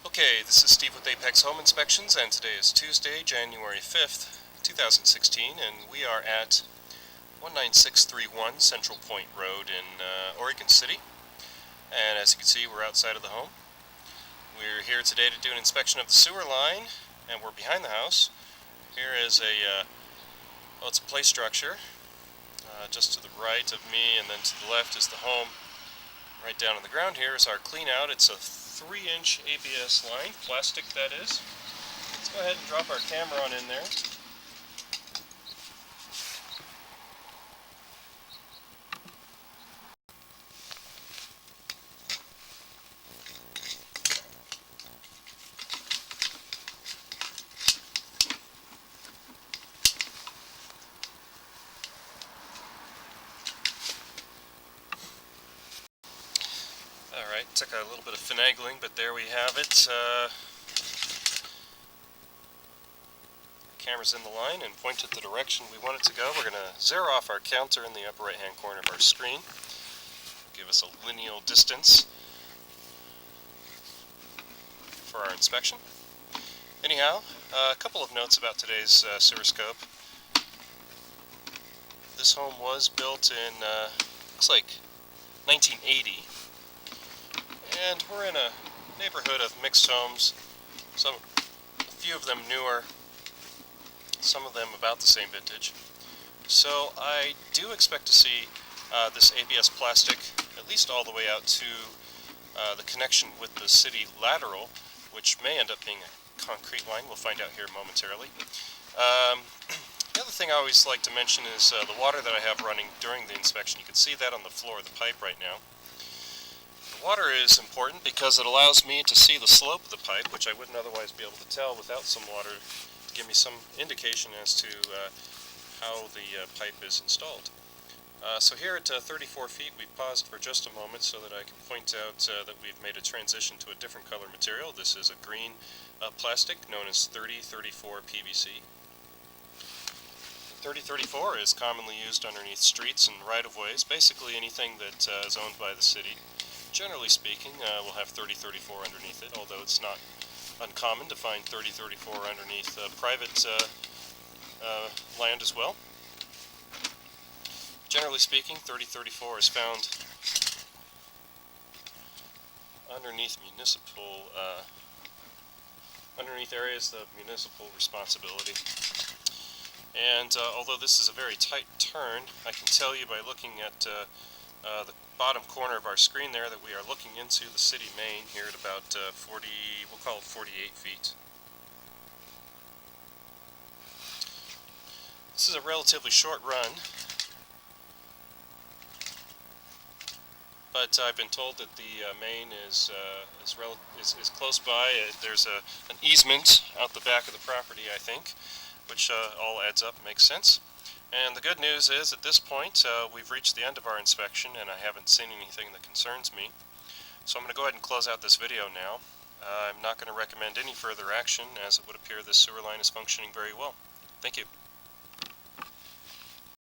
Okay, this is Steve with Apex Home Inspections, and today is Tuesday, January 5th, 2016, and we are at 19631 Central Point Road in Oregon City. And as you can see, we're outside of the home. We're here today to do an inspection of the sewer line, and we're behind the house. Here is it's a play structure. Just to the right of me, and then to the left is the home. Right down on the ground here is our clean out. It's a 3-inch ABS line, plastic that is. Let's go ahead and drop our camera on in there. Alright, took a little bit of finagling, but there we have it. Camera's in the line and pointed the direction we want it to go. We're going to zero off our counter in the upper right hand corner of our screen. Give us a lineal distance for our inspection. Anyhow, a couple of notes about today's sewer scope. This home was built in, looks like 1980. And we're in a neighborhood of mixed homes, a few of them newer, some of them about the same vintage. So I do expect to see this ABS plastic at least all the way out to the connection with the city lateral, which may end up being a concrete line. We'll find out here momentarily. The other thing I always like to mention is the water that I have running during the inspection. You can see that on the floor of the pipe right now. The water is important because it allows me to see the slope of the pipe, which I wouldn't otherwise be able to tell without some water to give me some indication as to how the pipe is installed. So here at 34 feet, we paused for just a moment so that I can point out that we've made a transition to a different color material. This is a green plastic known as 3034 PVC. 3034 is commonly used underneath streets and right-of-ways, basically anything that is owned by the city. Generally speaking, we'll have 3034 underneath it, although it's not uncommon to find 3034 underneath private land as well. Generally speaking, 3034 is found underneath underneath areas of municipal responsibility. And although this is a very tight turn, I can tell you by looking at the bottom corner of our screen there that we are looking into the city main here at about we'll call it 48 feet. This is a relatively short run, but I've been told that the main is close by. There's an easement out the back of the property, I think, which all adds up and makes sense. And the good news is, at this point, we've reached the end of our inspection, and I haven't seen anything that concerns me. So I'm going to go ahead and close out this video now. I'm not going to recommend any further action, as it would appear this sewer line is functioning very well. Thank you.